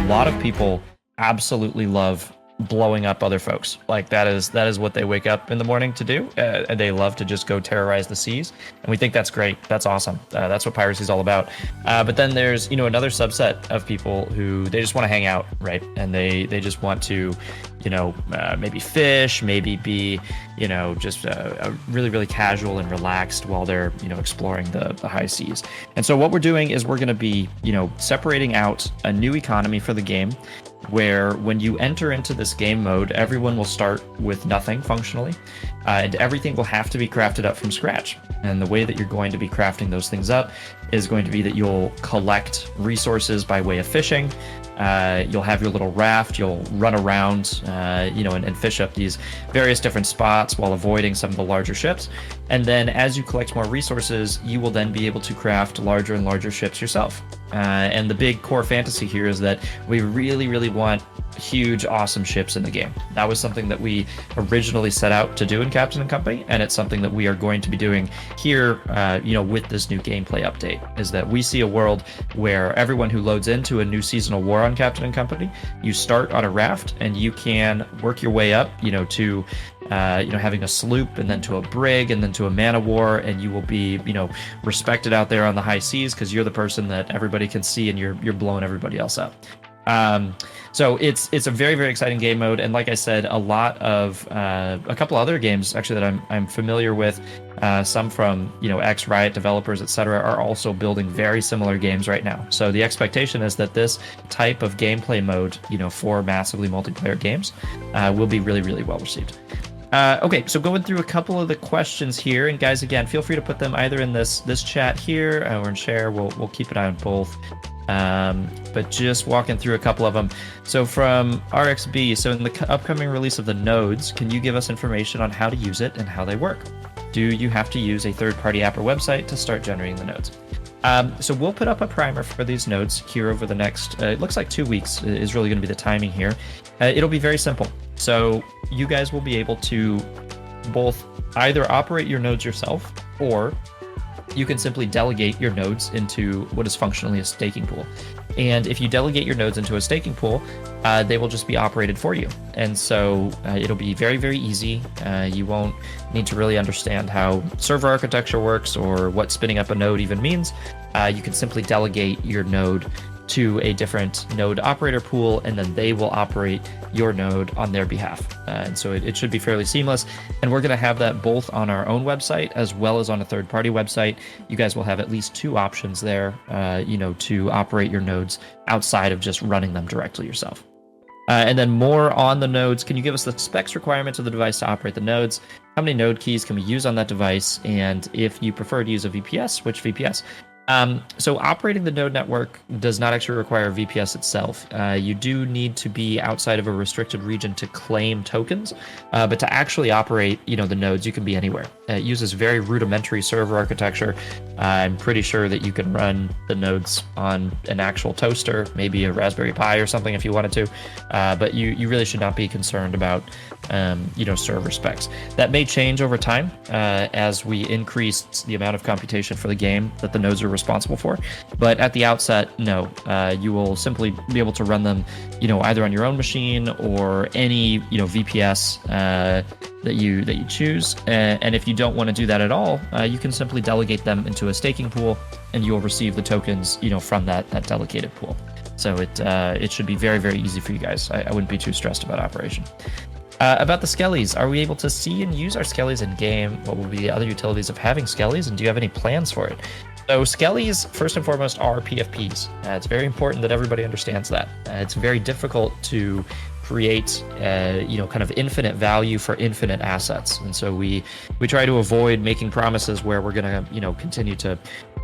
lot of people absolutely love blowing up other folks. Like that is what they wake up in the morning to do. And they love to just go terrorize the seas, and we think that's great. That's awesome. That's what piracy is all about. But then there's another subset of people who they just want to hang out, right? And they just want to maybe fish, maybe be just really really casual and relaxed while they're exploring the high seas. And so what we're doing is we're going to be separating out a new economy for the game, where when you enter into this game mode, everyone will start with nothing functionally, and everything will have to be crafted up from scratch. And the way that you're going to be crafting those things up is going to be that you'll collect resources by way of fishing. You'll have your little raft, you'll run around, and fish up these various different spots while avoiding some of the larger ships. And then as you collect more resources, you will then be able to craft larger and larger ships yourself. And the big core fantasy here is that we really, really want huge, awesome ships in the game. That was something that we originally set out to do in Captain and Company, and it's something that we are going to be doing here, with this new gameplay update, is that we see a world where everyone who loads into a new seasonal war on Captain and Company, you start on a raft and you can work your way up, to having a sloop, and then to a brig, and then to a man of war, and you will be, respected out there on the high seas because you're the person that everybody can see, and you're blowing everybody else up. So it's a very, very exciting game mode, and like I said, a lot of a couple other games actually that I'm familiar with, some from ex Riot developers, etc., are also building very similar games right now. So the expectation is that this type of gameplay mode, for massively multiplayer games, will be really, really well received. Okay, so going through a couple of the questions here, and guys, again, feel free to put them either in this chat here or in share. We'll keep an eye on both. But just walking through a couple of them. So from RXB, so in the upcoming release of the nodes, can you give us information on how to use it and how they work? Do you have to use a third-party app or website to start generating the nodes? So we'll put up a primer for these nodes here over the next, it looks like 2 weeks is really going to be the timing here. It'll be very simple. So you guys will be able to both either operate your nodes yourself, or you can simply delegate your nodes into what is functionally a staking pool. And if you delegate your nodes into a staking pool, they will just be operated for you. And so it'll be very, very easy. You won't need to really understand how server architecture works or what spinning up a node even means. You can simply delegate your node to a different node operator pool, and then they will operate your node on their behalf. And so it should be fairly seamless. And we're going to have that both on our own website as well as on a third-party website. You guys will have at least 2 options there, to operate your nodes outside of just running them directly yourself. And then more on the nodes, can you give us the specs requirements of the device to operate the nodes? How many node keys can we use on that device? And if you prefer to use a VPS, which VPS? So operating the node network does not actually require VPS itself. You do need to be outside of a restricted region to claim tokens, but to actually operate, the nodes, you can be anywhere. It uses very rudimentary server architecture. I'm pretty sure that you can run the nodes on an actual toaster, maybe a Raspberry Pi or something if you wanted to, but you really should not be concerned about, server specs. That may change over time as we increase the amount of computation for the game that the nodes are responsible for, but at the outset, no. You will simply be able to run them, either on your own machine or any, VPS that you choose. And if you don't want to do that at all, you can simply delegate them into a staking pool, and you'll receive the tokens, from that delegated pool. So it should be very, very easy for you guys. I wouldn't be too stressed about operation. About the Skellies, are we able to see and use our Skellies in game? What will be the other utilities of having Skellies, and do you have any plans for it? So Skellies, first and foremost, are PFPs. It's very important that everybody understands that. It's very difficult to create, kind of infinite value for infinite assets. And so we try to avoid making promises where we're going to, continue to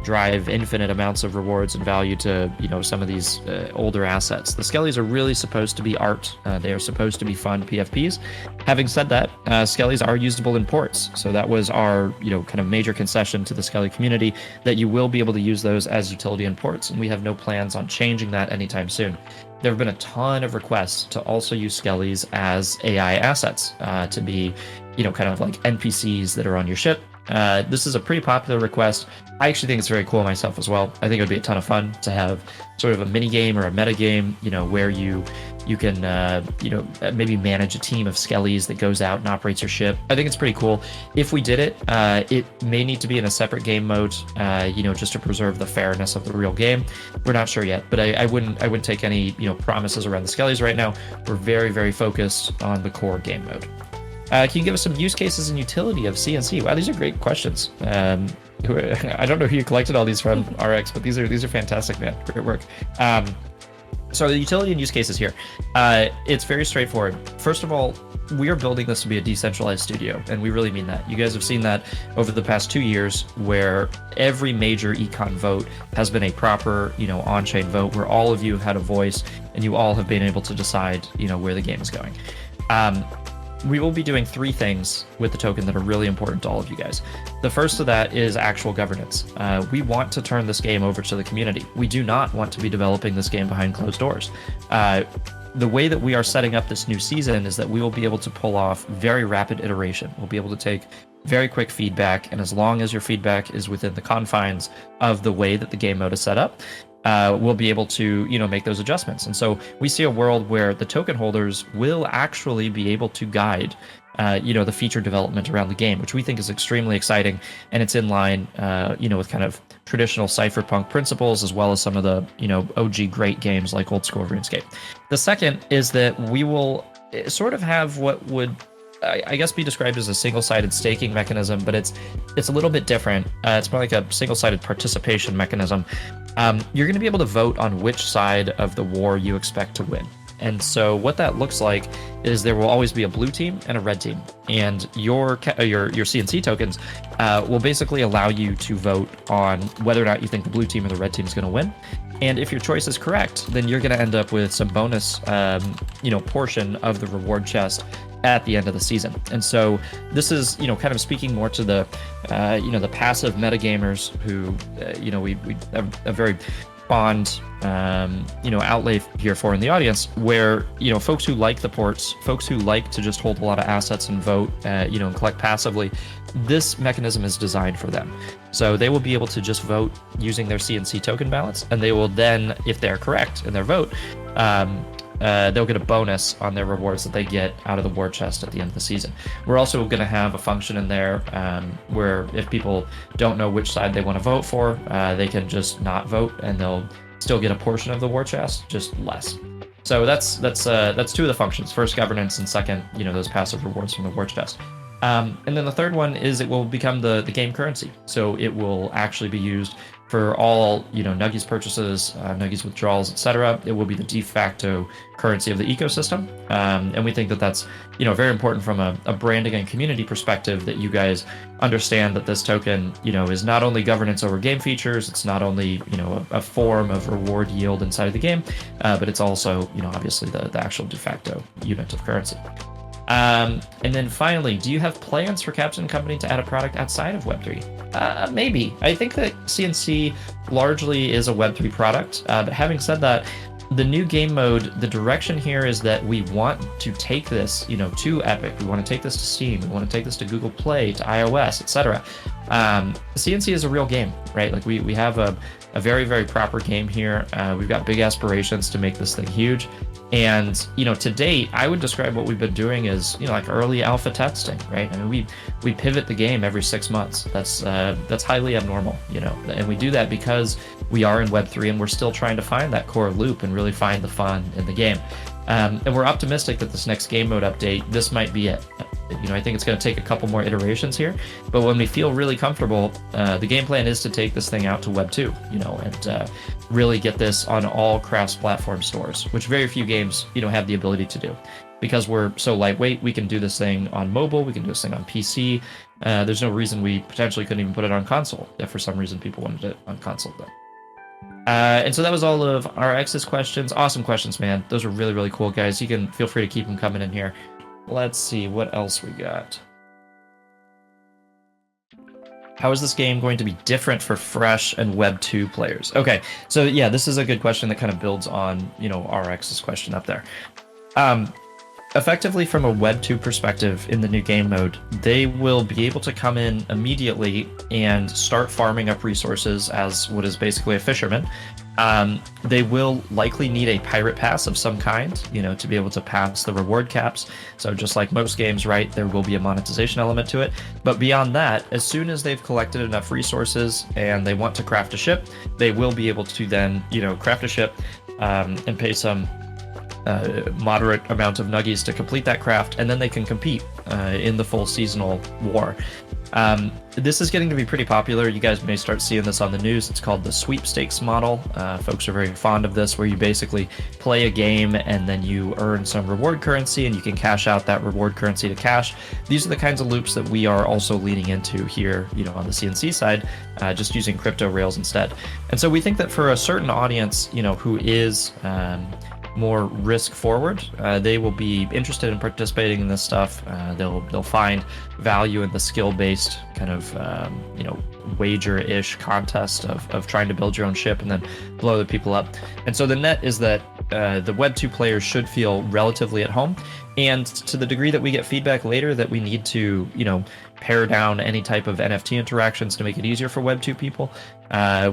drive infinite amounts of rewards and value to, some of these older assets. The Skellies are really supposed to be art. They are supposed to be fun PFPs. Having said that, Skellies are usable in ports. So that was our, kind of major concession to the Skelly community, that you will be able to use those as utility in ports, and we have no plans on changing that anytime soon. There have been a ton of requests to also use Skellies as AI assets, to be, kind of like NPCs that are on your ship, This is a pretty popular request. I actually think it's very cool myself as well. I think it would be a ton of fun to have sort of a mini game or a meta game, where you can maybe manage a team of Skellies that goes out and operates your ship. I think it's pretty cool. If we did it, it may need to be in a separate game mode, just to preserve the fairness of the real game. We're not sure yet, but I wouldn't take any promises around the Skellies right now. We're very, very focused on the core game mode. Can you give us some use cases and utility of CNC? Wow, these are great questions. I don't know who you collected all these from, RX, but these are fantastic, man. Great work. So the utility and use cases here, it's very straightforward. First of all, we are building this to be a decentralized studio, and we really mean that. You guys have seen that over the past 2 years, where every major econ vote has been a proper, on-chain vote, where all of you have had a voice, and you all have been able to decide, where the game is going. We will be doing 3 things with the token that are really important to all of you guys. The first of that is actual governance. We want to turn this game over to the community. We do not want to be developing this game behind closed doors. The way that we are setting up this new season is that we will be able to pull off very rapid iteration. We'll be able to take very quick feedback, and as long as your feedback is within the confines of the way that the game mode is set up, we'll be able to, make those adjustments. And so we see a world where the token holders will actually be able to guide, the feature development around the game, which we think is extremely exciting. And it's in line, with kind of traditional cypherpunk principles, as well as some of the, OG great games like old school RuneScape. The second is that we will sort of have what would, I guess, be described as a single-sided staking mechanism, but it's a little bit different. It's more like a single-sided participation mechanism. You're going to be able to vote on which side of the war you expect to win. And so what that looks like is there will always be a blue team and a red team, and your CNC tokens will basically allow you to vote on whether or not you think the blue team or the red team is going to win. And if your choice is correct, then you're going to end up with some bonus, portion of the reward chest at the end of the season. And so this is, kind of speaking more to the, the passive metagamers who, we have a very fond, outlay here for in the audience, where, folks who like the ports, folks who like to just hold a lot of assets and vote, and collect passively, this mechanism is designed for them. So they will be able to just vote using their CNC token balance, and they will then, if they're correct in their vote, they'll get a bonus on their rewards that they get out of the war chest at the end of the season. We're also going to have a function in there where if people don't know which side they want to vote for, they can just not vote, and they'll still get a portion of the war chest, just less. So that's 2 of the functions. First, governance, and second, those passive rewards from the war chest. And then the third one is it will become the game currency. So it will actually be used for all, Nuggies purchases, Nuggies withdrawals, etc. It will be the de facto currency of the ecosystem. And we think that that's, very important from a branding and community perspective, that you guys understand that this token, is not only governance over game features, it's not only, a form of reward yield inside of the game, but it's also, obviously the actual de facto unit of currency. And then finally, do you have plans for Captain Company to add a product outside of Web3? Maybe. I think that CNC largely is a Web3 product. But having said that, the new game mode, the direction here is that we want to take this, to Epic. We want to take this to Steam. We want to take this to Google Play, to iOS, etc. CNC is a real game, right? Like we have a very, very proper game here. We've got big aspirations to make this thing huge. And, to date, I would describe what we've been doing as, like early alpha testing, right? I mean, we pivot the game every 6 months. That's highly abnormal, and we do that because we are in Web3 and we're still trying to find that core loop and really find the fun in the game. And we're optimistic that this next game mode update, this might be it. I think it's going to take a couple more iterations here, but when we feel really comfortable, the game plan is to take this thing out to Web 2, and really get this on all Crafts platform stores, which very few games, have the ability to do. Because we're so lightweight, we can do this thing on mobile, we can do this thing on PC. There's no reason we potentially couldn't even put it on console, if for some reason people wanted it on console though. And so that was all of RX's questions. Awesome questions, man. Those were really, really cool, guys. You can feel free to keep them coming in here. Let's see what else we got. How is this game going to be different for fresh and Web 2 players? Okay, so yeah, this is a good question that kind of builds on, RX's question up there. Effectively, from a Web 2 perspective in the new game mode, they will be able to come in immediately and start farming up resources as what is basically a fisherman. They will likely need a pirate pass of some kind, you know, to be able to pass the reward caps. So just like most games, right, there will be a monetization element to it. But beyond that, as soon as they've collected enough resources and they want to craft a ship, they will be able to then, you know, craft a ship and pay some moderate amount of nuggies to complete that craft, and then they can compete in the full seasonal war. This is getting to be pretty popular. You guys may start seeing this on the news. It's called the Sweepstakes Model. Folks are very fond of this, where you basically play a game and then you earn some reward currency and you can cash out that reward currency to cash. These are the kinds of loops that we are also leaning into here, you know, on the CNC side, just using crypto rails instead. And so we think that for a certain audience, you know, who is more risk forward, they will be interested in participating in this stuff. They'll find value in the skill-based kind of you know, wager-ish contest of trying to build your own ship and then blow the people up. And so the net is that the Web 2 players should feel relatively at home, and to the degree that we get feedback later that we need to, you know, pare down any type of NFT interactions to make it easier for Web 2 people,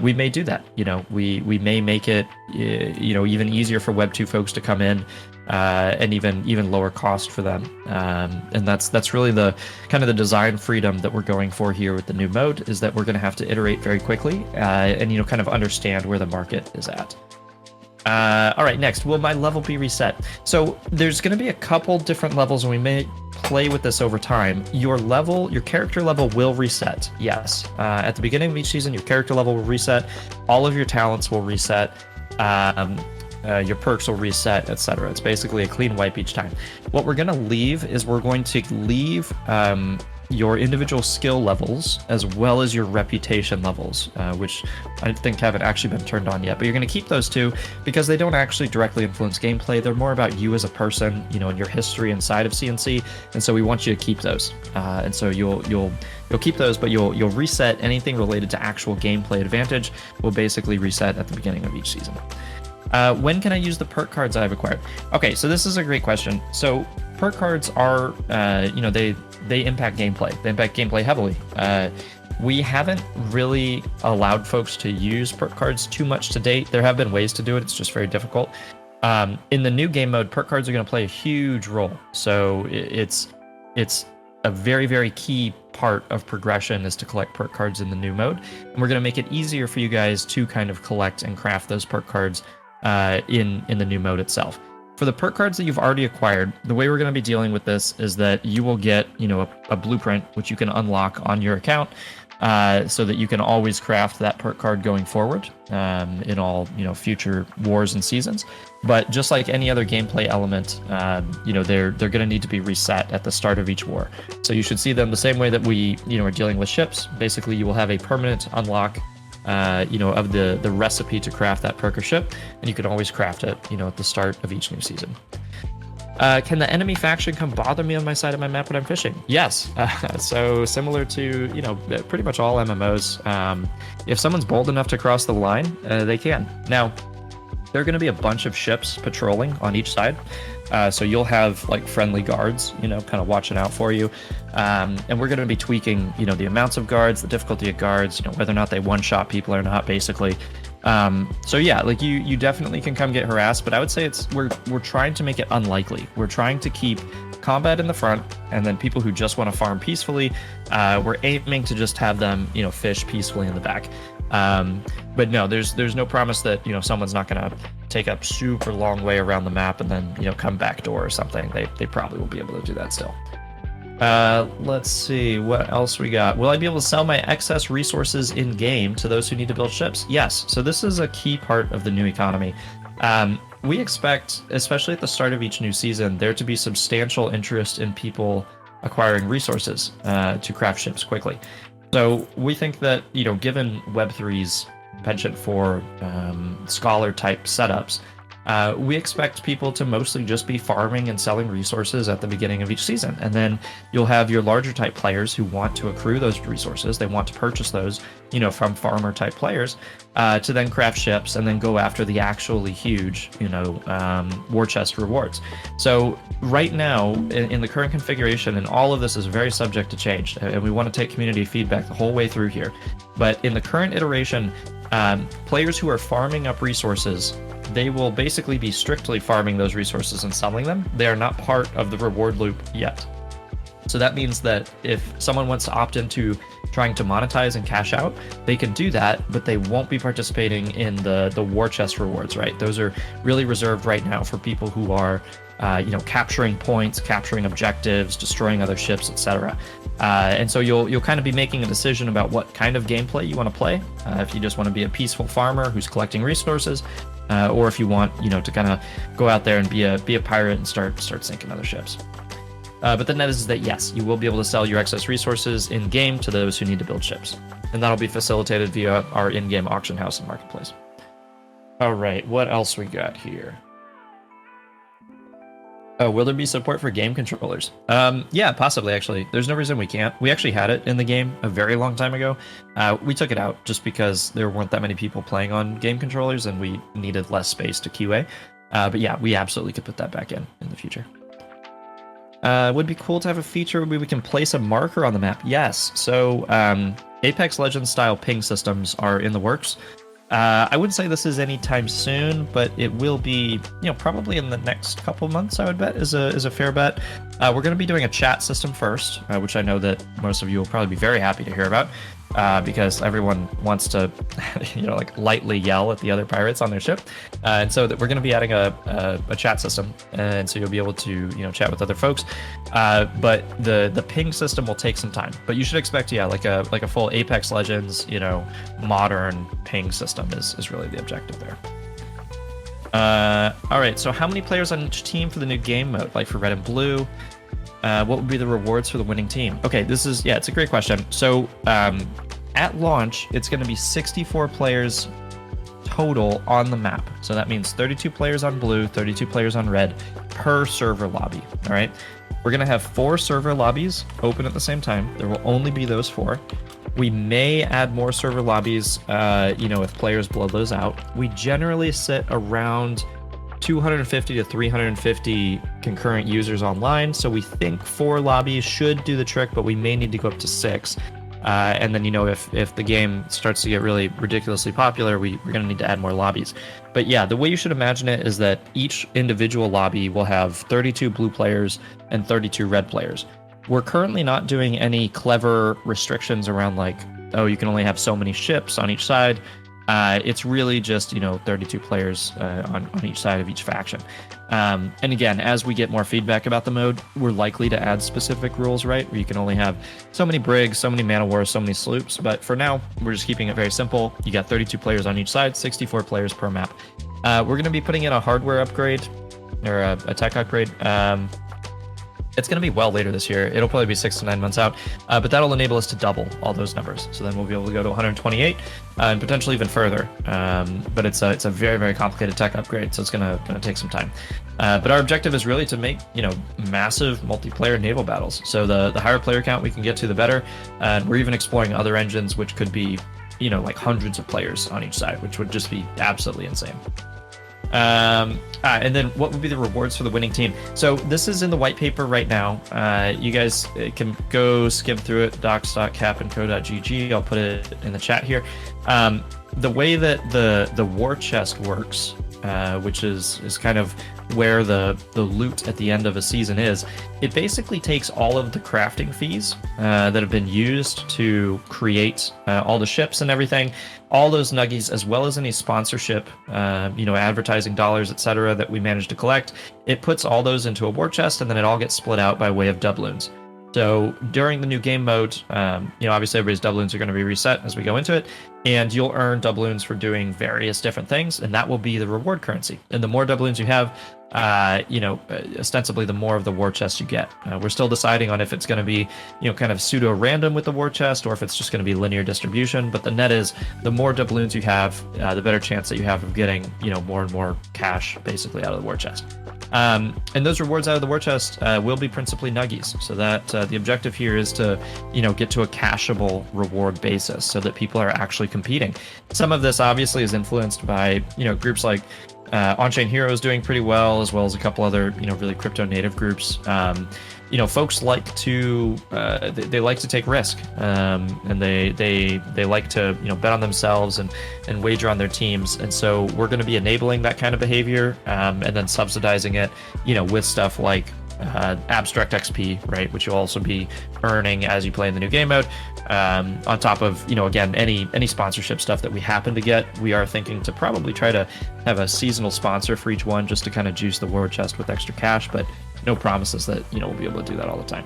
we may do that. You know, we may make it, you know, even easier for Web 2 folks to come in, and even lower cost for them. And that's really the kind of the design freedom that we're going for here with the new mode, is that we're going to have to iterate very quickly, and, you know, kind of understand where the market is at. All right, next, will my level be reset? So there's going to be a couple different levels, and we may play with this over time. Your character level will reset, yes. At the beginning of each season, your character level will reset. All of your talents will reset. Your perks will reset, etc. It's basically a clean wipe each time. What we're going to leave is we're going to leave your individual skill levels as well as your reputation levels, which I think haven't actually been turned on yet, but you're going to keep those two because they don't actually directly influence gameplay. They're more about you as a person, you know, and your history inside of CNC, and so we want you to keep those. And so you'll keep those, but you'll reset anything related to actual gameplay advantage. Will basically reset at the beginning of each season. When can I use the perk cards I've acquired? Okay, so this is a great question. So perk cards are, you know, they impact gameplay. They impact gameplay heavily. We haven't really allowed folks to use perk cards too much to date. There have been ways to do it. It's just very difficult. In the new game mode, perk cards are going to play a huge role. So it's a very, very key part of progression is to collect perk cards in the new mode. And we're going to make it easier for you guys to kind of collect and craft those perk cards in the new mode itself. For the perk cards that you've already acquired, the way we're going to be dealing with this is that you will get, you know, a blueprint which you can unlock on your account, so that you can always craft that perk card going forward in all, you know, future wars and seasons. But just like any other gameplay element, you know, they're going to need to be reset at the start of each war. So you should see them the same way that we, you know, are dealing with ships. Basically, you will have a permanent unlock, you know, of the recipe to craft that perk or ship, and you can always craft it, you know, at the start of each new season. Can the enemy faction come bother me on my side of my map when I'm fishing? Yes. So similar to, you know, pretty much all MMOs, if someone's bold enough to cross the line, they can. Now, there are going to be a bunch of ships patrolling on each side. So you'll have like friendly guards, you know, kind of watching out for you. And we're going to be tweaking, you know, the amounts of guards, the difficulty of guards, you know, whether or not they one-shot people or not, basically. So yeah, like you definitely can come get harassed, but I would say we're trying to make it unlikely. We're trying to keep combat in the front, and then people who just want to farm peacefully, we're aiming to just have them, you know, fish peacefully in the back. But no, there's no promise that, you know, someone's not going to take a super long way around the map and then, you know, come back door or something. They probably will be able to do that still. Let's see what else we got. Will I be able to sell my excess resources in game to those who need to build ships? Yes. So this is a key part of the new economy. We expect, especially at the start of each new season, there to be substantial interest in people acquiring resources to craft ships quickly. So we think that, you know, given Web3's penchant for scholar type setups, we expect people to mostly just be farming and selling resources at the beginning of each season. And then you'll have your larger type players who want to accrue those resources. They want to purchase those, from farmer type players to then craft ships and then go after the actually huge, war chest rewards. So right now in the current configuration, and all of this is very subject to change, and we want to take community feedback the whole way through here. But in the current iteration, players who are farming up resources, they will basically be strictly farming those resources and selling them. They are not part of the reward loop yet. So that means that if someone wants to opt into trying to monetize and cash out, they can do that, but they won't be participating in the war chest rewards, right? Those are really reserved right now for people who are capturing points, capturing objectives, destroying other ships, etc. And so you'll kind of be making a decision about what kind of gameplay you want to play. If you just want to be a peaceful farmer who's collecting resources, or if you want, to kind of go out there and be a pirate and start sinking other ships. But the net is that yes, you will be able to sell your excess resources in game to those who need to build ships, and that'll be facilitated via our in-game auction house and marketplace. All right, what else we got here? Oh, will there be support for game controllers? Yeah, possibly, actually. There's no reason we can't. We actually had it in the game a very long time ago. We took it out just because there weren't that many people playing on game controllers and we needed less space to QA. But yeah, we absolutely could put that back in the future. Would be cool to have a feature where we can place a marker on the map. Yes, so Apex Legends style ping systems are in the works. I wouldn't say this is anytime soon, but it will be, probably in the next couple months, I would bet, is a fair bet. We're going to be doing a chat system first, which I know that most of you will probably be very happy to hear about, because everyone wants to, lightly yell at the other pirates on their ship. And so that we're going to be adding a chat system, and so you'll be able to, chat with other folks. But the ping system will take some time, but you should expect, like a full Apex Legends, modern ping system is really the objective there. All right, so how many players on each team for the new game mode, like for red and blue? What would be the rewards for the winning team? Okay, it's a great question. So at launch, it's going to be 64 players total on the map. So that means 32 players on blue, 32 players on red per server lobby. All right, we're going to have 4 server lobbies open at the same time. There will only be those 4. We may add more server lobbies, if players blow those out. We generally sit around 250 to 350 concurrent users online, so we think 4 lobbies should do the trick, but we may need to go up to 6. And then, if the game starts to get really ridiculously popular, we're going to need to add more lobbies. But yeah, the way you should imagine it is that each individual lobby will have 32 blue players and 32 red players. We're currently not doing any clever restrictions around you can only have so many ships on each side. It's really just, 32 players on each side of each faction. And again, as we get more feedback about the mode, we're likely to add specific rules, right? Where you can only have so many brigs, so many man of war, so many sloops. But for now, we're just keeping it very simple. You got 32 players on each side, 64 players per map. We're going to be putting in a hardware upgrade or a tech upgrade. It's going to be well later this year. It'll probably be 6 to 9 months out, but that'll enable us to double all those numbers. So then we'll be able to go to 128 and potentially even further. But it's a very, very complicated tech upgrade, so it's going to take some time. But our objective is really to make massive multiplayer naval battles. So the higher player count we can get to, the better. And we're even exploring other engines, which could be hundreds of players on each side, which would just be absolutely insane. And then what would be the rewards for the winning team? So this is in the white paper right now. You guys can go skim through it, docs.capandco.gg. I'll put it in the chat here. The way that the war chest works, which is kind of where the loot at the end of a season is, it basically takes all of the crafting fees that have been used to create all the ships and everything, all those nuggies, as well as any sponsorship, advertising dollars, etc., that we managed to collect. It puts all those into a war chest, and then it all gets split out by way of doubloons. So during the new game mode, obviously everybody's doubloons are going to be reset as we go into it, and you'll earn doubloons for doing various different things, and that will be the reward currency. And the more doubloons you have, ostensibly the more of the war chest you get. We're still deciding on if it's going to be, kind of pseudo random with the war chest, or if it's just going to be linear distribution. But the net is, the more doubloons you have, the better chance that you have of getting, more and more cash basically out of the war chest. And those rewards out of the war chest will be principally nuggies. So that the objective here is to, get to a cashable reward basis so that people are actually competing. Some of this obviously is influenced by, groups like On-Chain Heroes doing pretty well, as well as a couple other, really crypto native groups. Folks like to they like to take risk, and they like to bet on themselves and wager on their teams. And so we're going to be enabling that kind of behavior, and then subsidizing it, with stuff like abstract XP, right, which you'll also be earning as you play in the new game mode. On top of, again, any sponsorship stuff that we happen to get. We are thinking to probably try to have a seasonal sponsor for each one, just to kind of juice the war chest with extra cash, but no promises that we'll be able to do that all the time.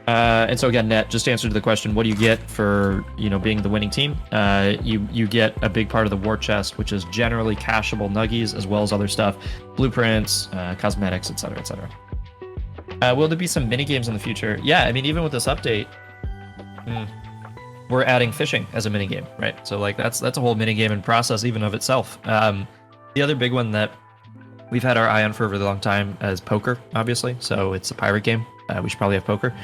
And so again, Net, just to answer to the question, what do you get for being the winning team? You get a big part of the war chest, which is generally cashable nuggies, as well as other stuff, blueprints, cosmetics, etc., etc. Will there be some mini games in the future? Yeah, I mean, even with this update, we're adding fishing as a mini game, right? So like that's a whole mini game in process even of itself. The other big one that we've had our eye on for a really long time is poker, obviously. So it's a pirate game. We should probably have poker.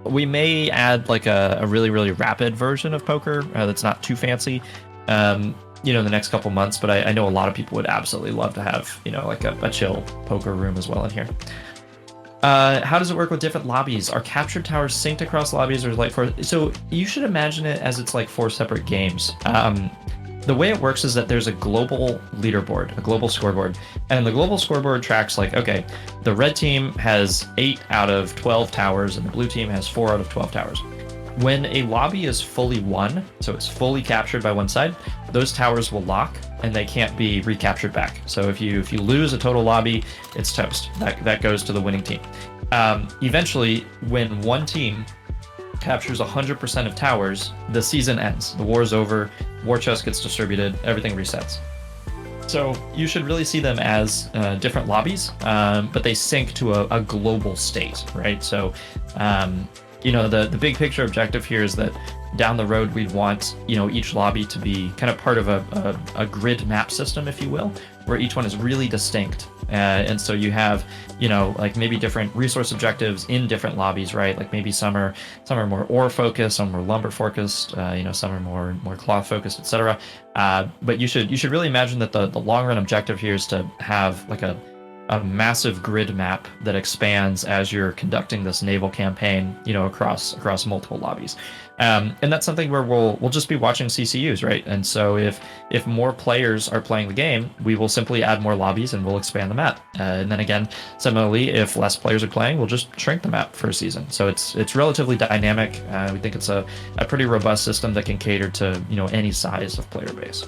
We may add like a really, really rapid version of poker that's not too fancy, in the next couple months. But I know a lot of people would absolutely love to have, like a chill poker room as well in here. How does it work with different lobbies? Are captured towers synced across lobbies, or like so you should imagine it as it's like 4 separate games. The way it works is that there's a global leaderboard, a global scoreboard, and the global scoreboard tracks like, okay, the red team has 8 out of 12 towers and the blue team has 4 out of 12 towers. When a lobby is fully won, so it's fully captured by one side, those towers will lock and they can't be recaptured back. So if you lose a total lobby, it's toast. That goes to the winning team. Eventually, when one team captures 100% of towers, the season ends. The war's over, war chest gets distributed, everything resets. So you should really see them as different lobbies, but they sync to a global state, right? So, the big picture objective here is that down the road, we'd want, each lobby to be kind of part of a grid map system, if you will, where each one is really distinct. And so you have, like maybe different resource objectives in different lobbies, right? Like maybe some are more ore focused, some are lumber focused, some are more cloth focused, etc. But you should really imagine that the long run objective here is to have like a massive grid map that expands as you're conducting this naval campaign, across multiple lobbies. And that's something where we'll just be watching CCUs, right? And so if more players are playing the game, we will simply add more lobbies and we'll expand the map. And then again, similarly, if less players are playing, we'll just shrink the map for a season. So it's relatively dynamic. We think it's a pretty robust system that can cater to any size of player base.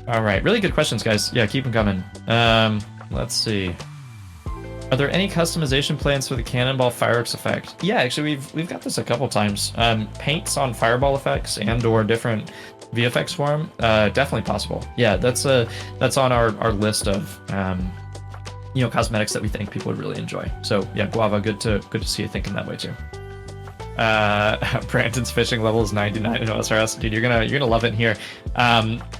All right, really good questions, guys. Yeah, keep them coming. Let's see. Are there any customization plans for the cannonball fireworks effect? Yeah, actually, we've got this a couple times. Paints on fireball effects and/or different VFX for them, definitely possible. Yeah, that's on our list of cosmetics that we think people would really enjoy. So yeah, Guava, good to see you thinking that way too. Brandon's fishing level is 99 in OSRS. Dude, you're gonna love it in here.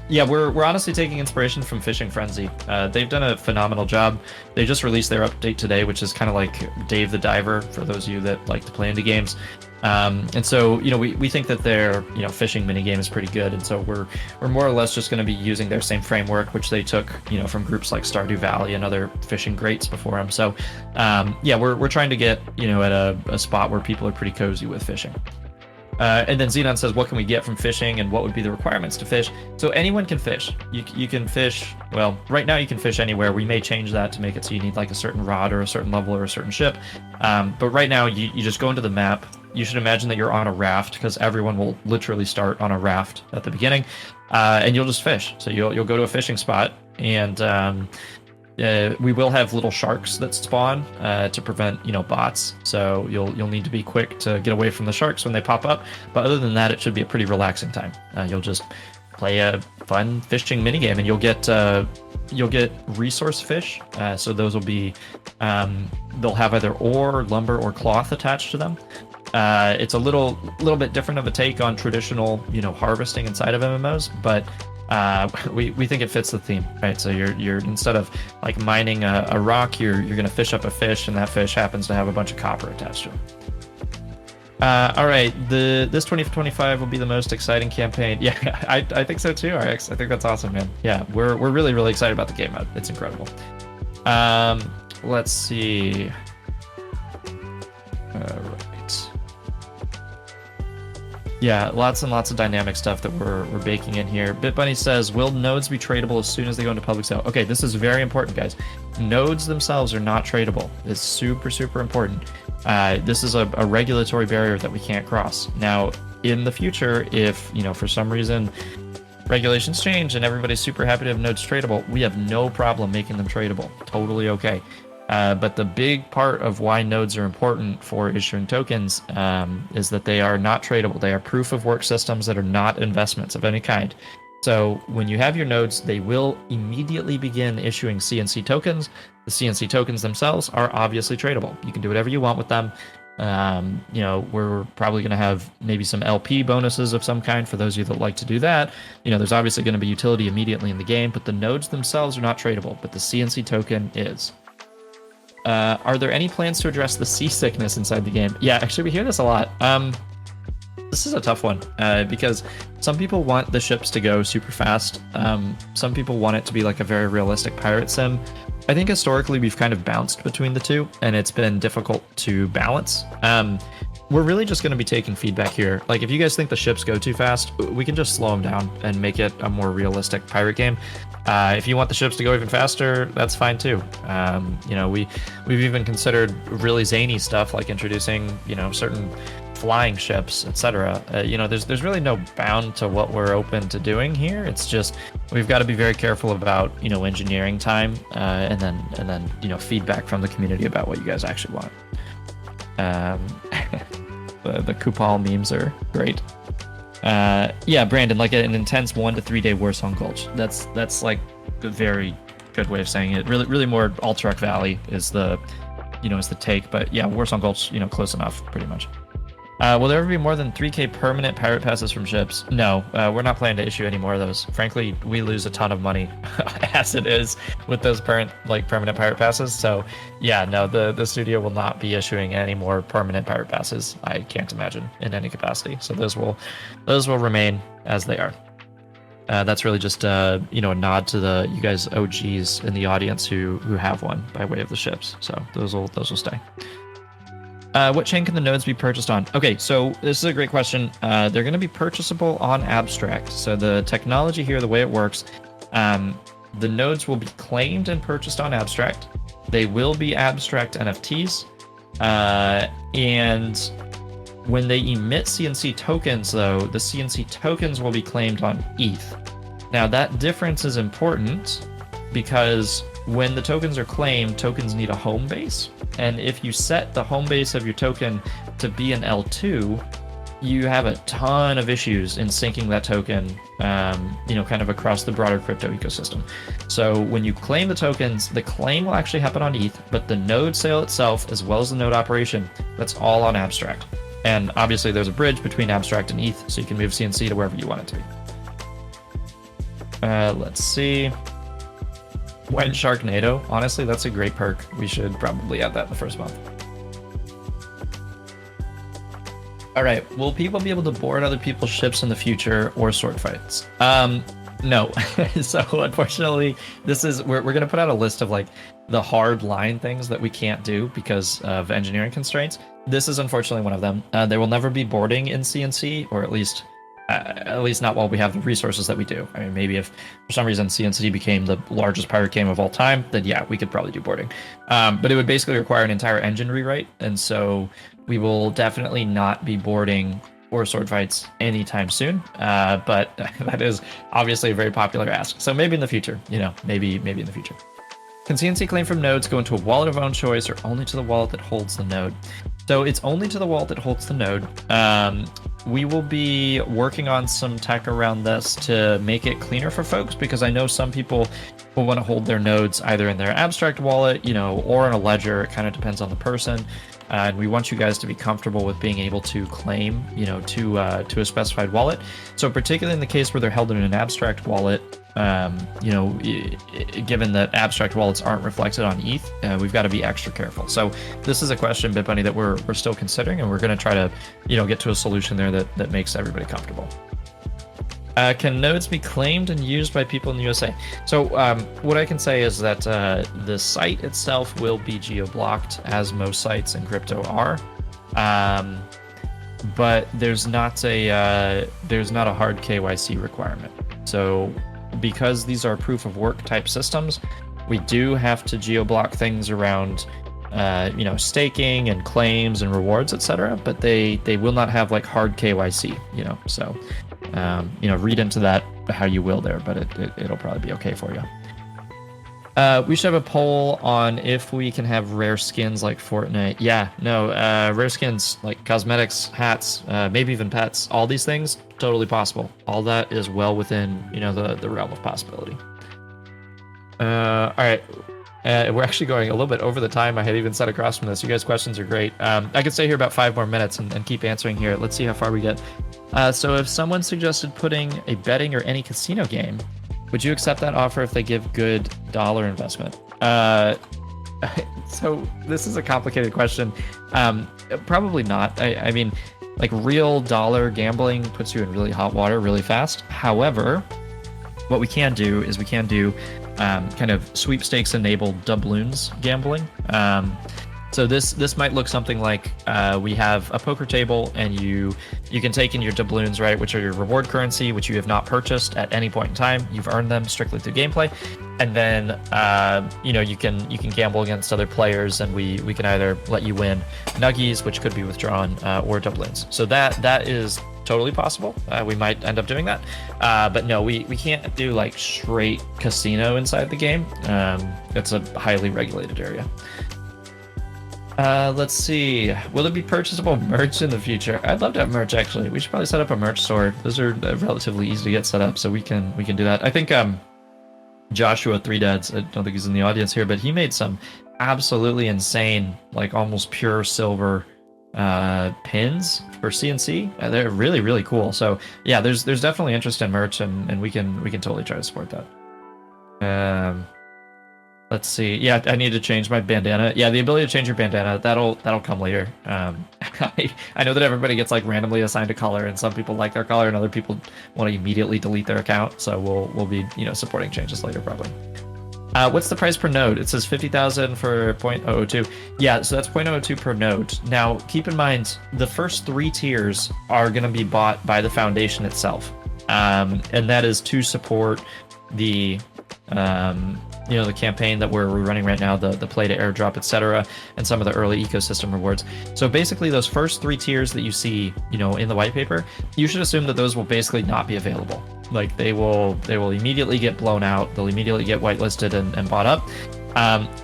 Yeah, we're honestly taking inspiration from Fishing Frenzy. They've done a phenomenal job. They just released their update today, which is kind of like Dave the Diver for those of you that like to play indie games. And so we think that their fishing minigame is pretty good, and so we're more or less just going to be using their same framework, which they took from groups like Stardew Valley and other fishing greats before them. So yeah, we're trying to get at a spot where people are pretty cozy with fishing. And then Xenon says, what can we get from fishing and what would be the requirements to fish? So anyone can fish. You can fish, well, right now you can fish anywhere. We may change that to make it so you need like a certain rod or a certain level or a certain ship. But right now you just go into the map. You should imagine that you're on a raft, because everyone will literally start on a raft at the beginning, and you'll just fish. So you'll go to a fishing spot, and We will have little sharks that spawn to prevent, bots. So you'll need to be quick to get away from the sharks when they pop up. But other than that, it should be a pretty relaxing time. You'll just play a fun fishing minigame, and you'll get resource fish. So those will be they'll have either ore, lumber, or cloth attached to them. It's a little bit different of a take on traditional, harvesting inside of MMOs, but we think it fits the theme, right? So you're instead of like mining a rock, you're gonna fish up a fish, and that fish happens to have a bunch of copper attached to it. All right, this 2025 will be the most exciting campaign. Yeah, I think so too, RX. I think that's awesome, man. Yeah, we're really excited about the game mode. It's incredible. Let's see. All right. Yeah, lots and lots of dynamic stuff that we're baking in here. BitBunny says, will nodes be tradable as soon as they go into public sale? Okay, this is very important, guys. Nodes themselves are not tradable. It's super important. This is a regulatory barrier that we can't cross. Now, in the future, if, for some reason regulations change and everybody's super happy to have nodes tradable, we have no problem making them tradable. Totally okay. But the big part of why nodes are important for issuing tokens is that they are not tradable. They are proof of work systems that are not investments of any kind. So when you have your nodes, they will immediately begin issuing CNC tokens. The CNC tokens themselves are obviously tradable. You can do whatever you want with them. We're probably going to have maybe some LP bonuses of some kind for those of you that like to do that. There's obviously going to be utility immediately in the game, but the nodes themselves are not tradable, but the CNC token is. Are there any plans to address the seasickness inside the game? Yeah, actually, we hear this a lot. This is a tough one because some people want the ships to go super fast. Some people want it to be like a very realistic pirate sim. I think historically we've kind of bounced between the two, and it's been difficult to balance. We're really just going to be taking feedback here. Like, if you guys think the ships go too fast, we can just slow them down and make it a more realistic pirate game. If you want the ships to go even faster, that's fine too. We've even considered really zany stuff like introducing, certain flying ships, etc. There's really no bound to what we're open to doing here. It's just we've got to be very careful about engineering time and then feedback from the community about what you guys actually want. The Kupal memes are great. Yeah, Brandon, like an intense 1 to 3 day Warsong Gulch. That's like a very good way of saying it. Really more Altruck Valley is the take, but yeah, Warsong Gulch, close enough, pretty much. Will there ever be more than 3K permanent pirate passes from ships? No, we're not planning to issue any more of those. Frankly, we lose a ton of money as it is with those permanent pirate passes. So yeah, no, the studio will not be issuing any more permanent pirate passes. I can't imagine in any capacity. So those will remain as they are. That's really just a nod to you guys OGs in the audience who have one by way of the ships. So those will stay. What chain can the nodes be purchased on? Okay, so this is a great question. They're going to be purchasable on Abstract. So the technology here, the way it works, the nodes will be claimed and purchased on Abstract. They will be Abstract NFTs. And when they emit CNC tokens, though, the CNC tokens will be claimed on ETH. Now, that difference is important because when the tokens are claimed, tokens need a home base. And if you set the home base of your token to be an L2, you have a ton of issues in syncing that token, kind of across the broader crypto ecosystem. So when you claim the tokens, the claim will actually happen on ETH, but the node sale itself, as well as the node operation, that's all on Abstract. And obviously there's a bridge between Abstract and ETH, so you can move CNC to wherever you want it to be. Let's see. When Sharknado, honestly, that's a great perk. We should probably add that in the first month. All right, will people be able to board other people's ships in the future or sword fights? No. So unfortunately, we're going to put out a list of like the hard line things that we can't do because of engineering constraints. This is unfortunately one of them. There will never be boarding in CNC, or at least not while we have the resources that we do. I mean, maybe if for some reason CNC became the largest pirate game of all time, then yeah, we could probably do boarding. But it would basically require an entire engine rewrite, and so we will definitely not be boarding or sword fights anytime soon. But that is obviously a very popular ask. So maybe in the future, maybe in the future. Can CNC claim from nodes go into a wallet of own choice or only to the wallet that holds the node? So it's only to the wallet that holds the node. We will be working on some tech around this to make it cleaner for folks, because I know some people will want to hold their nodes either in their abstract wallet, or in a ledger. It kind of depends on the person. And we want you guys to be comfortable with being able to claim, to a specified wallet. So particularly in the case where they're held in an abstract wallet, given that abstract wallets aren't reflected on ETH, we've got to be extra careful. So this is a question, BitBunny, that we're still considering, and we're going to try to, get to a solution there that makes everybody comfortable. Can nodes be claimed and used by people in the USA? So what I can say is that the site itself will be geo-blocked, as most sites in crypto are. But there's not a hard KYC requirement. So because these are proof of work type systems, we do have to geo-block things around staking and claims and rewards, etc. But they will not have like hard KYC, so read into that how you will there, but it'll probably be okay for you. We should have a poll on if we can have rare skins like Fortnite. Yeah, no, rare skins like cosmetics, hats, maybe even pets, all these things, totally possible. All that is well within, the realm of possibility. All right. We're actually going a little bit over the time I had even set across from this. You guys' questions are great. I could stay here about 5 more minutes and keep answering here. Let's see how far we get. So if someone suggested putting a betting or any casino game, would you accept that offer if they give good dollar investment? So this is a complicated question. Probably not. I mean, like real dollar gambling puts you in really hot water really fast. However, what we can do is kind of sweepstakes enabled doubloons gambling. So this might look something like we have a poker table, and you can take in your doubloons, right, which are your reward currency, which you have not purchased at any point in time. You've earned them strictly through gameplay, and then you can gamble against other players, and we can either let you win nuggies, which could be withdrawn, or doubloons. So that is totally possible. We might end up doing that, but no, we can't do like straight casino inside the game. It's a highly regulated area. Let's see. Will it be purchasable merch in the future? I'd love to have merch, actually. We should probably set up a merch store. Those are relatively easy to get set up, so we can do that. I think Joshua 3dads, I don't think he's in the audience here, but he made some absolutely insane, like almost pure silver pins for CNC. They're really, really cool. So yeah, there's definitely interest in merch, and we can totally try to support that. Let's see. Yeah, I need to change my bandana. Yeah, the ability to change your bandana, that'll come later. I know that everybody gets like randomly assigned a color, and some people like their color and other people want to immediately delete their account. So we'll be supporting changes later probably. What's the price per node? It says 50,000 for 0.002. Yeah, so that's 0.002 per node. Now, keep in mind, the first 3 tiers are going to be bought by the foundation itself. And that is to support the the campaign that we're running right now, the play to airdrop, etc., and some of the early ecosystem rewards. So basically those first 3 tiers that you see, in the white paper, you should assume that those will basically not be available. Like they will immediately get blown out. They'll immediately get whitelisted and bought up.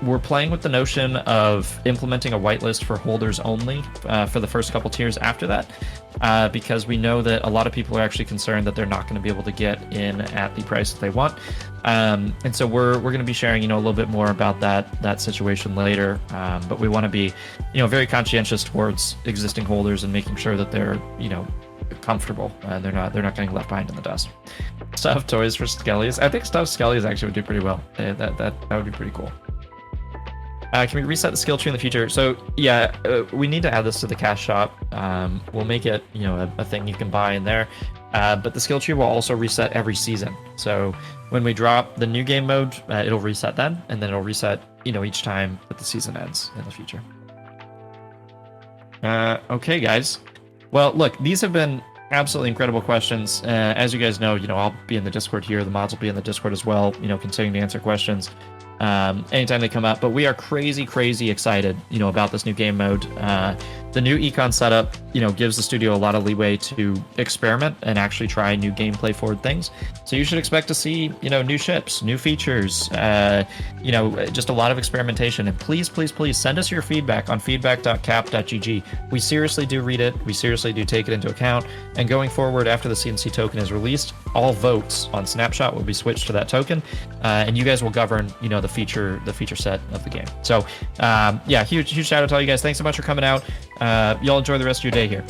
We're playing with the notion of implementing a whitelist for holders only for the first couple tiers after that, because we know that a lot of people are actually concerned that they're not going to be able to get in at the price that they want. And so we're going to be sharing, a little bit more about that situation later. But we want to be, very conscientious towards existing holders and making sure that they're, comfortable and they're not getting left behind in the dust. Stuffed toys for Skellies. I think stuffed Skellies actually would do pretty well. That would be pretty cool. Can we reset the skill tree in the future? So yeah, we need to add this to the cash shop. We'll make it, a thing you can buy in there. But the skill tree will also reset every season. So when we drop the new game mode, it'll reset then, and then it'll reset, each time that the season ends in the future. Okay, guys. Well, look, these have been absolutely incredible questions. As you guys know, I'll be in the Discord here. The mods will be in the Discord as well, continuing to answer questions. anytime they come up. But we are crazy excited, about this new game mode. The new econ setup, gives the studio a lot of leeway to experiment and actually try new gameplay forward things. So you should expect to see, new ships, new features, just a lot of experimentation. And please send us your feedback on feedback.cap.gg. We seriously do read it. We seriously do take it into account. And going forward, after the CNC token is released, all votes on Snapshot will be switched to that token, and you guys will govern, the feature set of the game. So, huge shout out to all you guys. Thanks so much for coming out. Y'all enjoy the rest of your day here.